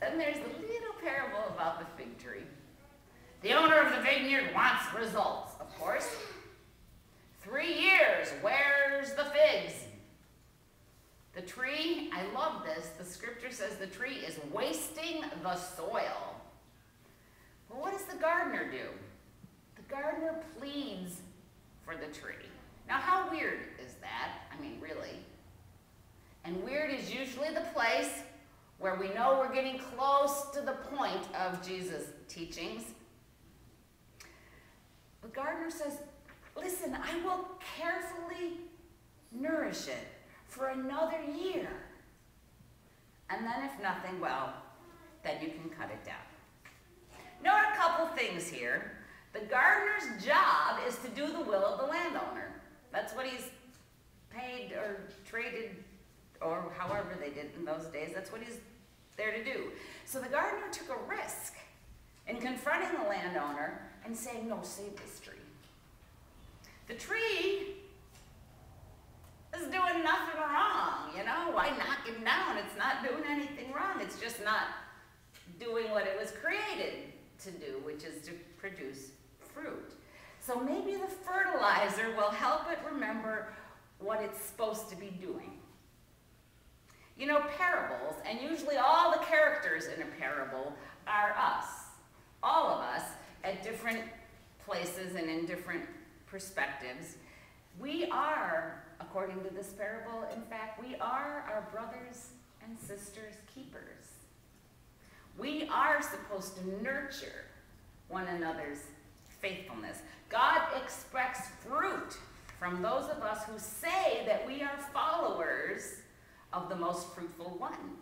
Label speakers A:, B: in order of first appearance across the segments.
A: Then there's the little parable about the fig tree. The owner of the vineyard wants results, of course. 3 years, where's the figs? The tree, I love this, the scripture says the tree is wasting the soil. Well, what does the gardener do? The gardener pleads for the tree. Now, how weird is that? I mean, really. And weird is usually the place where we know we're getting close to the point of Jesus' teachings. The gardener says, listen, I will carefully nourish it for another year. And then if nothing, well, then you can cut it down. Note a couple things here. The gardener's job is to do the will of the landowner. That's what he's paid or traded, or however they did in those days. That's what he's there to do. So the gardener took a risk in confronting the landowner and saying, no, save this tree. The tree is doing nothing wrong, you know? Why knock it down? It's not doing anything wrong. It's just not doing what it was created to do, which is to produce fruit. So maybe the fertilizer will help it remember what it's supposed to be doing. You know, parables, and usually all the characters in a parable are us, all of us, at different places and in different perspectives. We are, according to this parable, in fact, we are our brothers and sisters' keepers. We are supposed to nurture one another's faithfulness. God expects fruit from those of us who say that we are followers of the most fruitful one.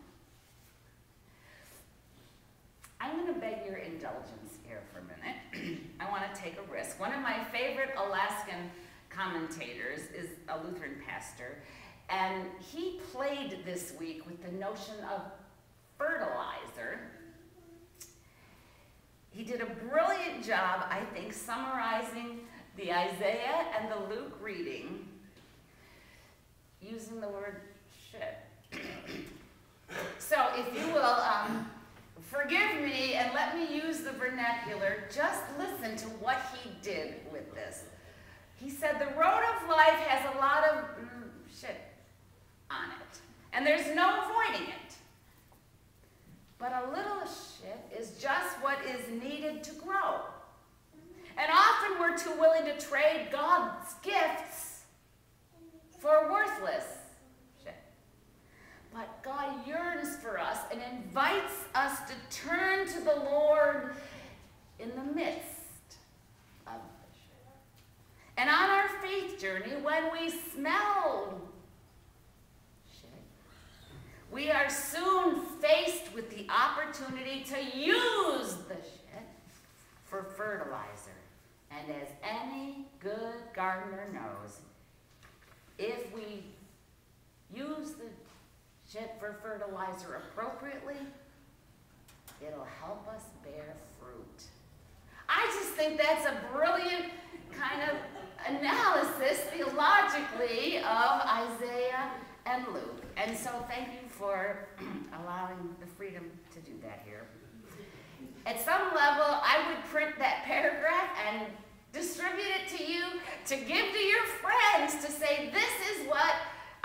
A: I'm going to beg your indulgence here for a minute. I want to take a risk. One of my favorite Alaskan commentators is a Lutheran pastor, and he played this week with the notion of fertilizer. He did a brilliant job, I think, summarizing the Isaiah and the Luke reading using the word shit. So if you will, forgive me and let me use the vernacular. Just listen to what he did with this. He said the road of life has a lot of shit on it, and there's no avoiding it. But a little shit is just what is needed to grow. And often we're too willing to trade God's gifts for worthless shit. But God yearns for us and invites us to turn to the Lord in the midst of the shit. And on our faith journey, when we smell shit, we are soon faced with the opportunity to use the shit for fertilizer. And as any good gardener knows, if we use the shit for fertilizer appropriately, it'll help us bear fruit. I just think that's a brilliant kind of analysis theologically of Isaiah and Luke. And so thank you for allowing the freedom to do that here. At some level, I would print that paragraph and distribute it to you to give to your friends to say, this is what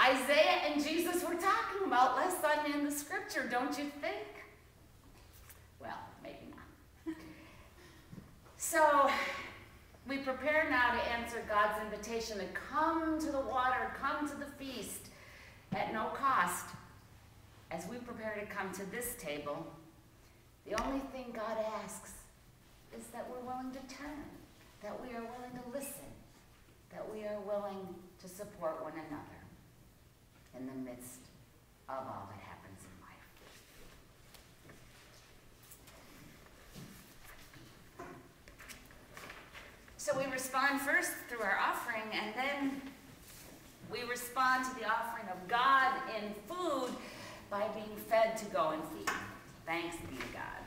A: Isaiah and Jesus were talking about last Sunday in the scripture, don't you think? Well, maybe not. So we prepare now to answer God's invitation to come to the water, come to the feast at no cost. As we prepare to come to this table, the only thing God asks is that we're willing to turn, that we are willing to listen, that we are willing to support one another in the midst of all that happens in life. So we respond first through our offering, and then we respond to the offering of God in food by being fed to go and feed. Thanks be to God.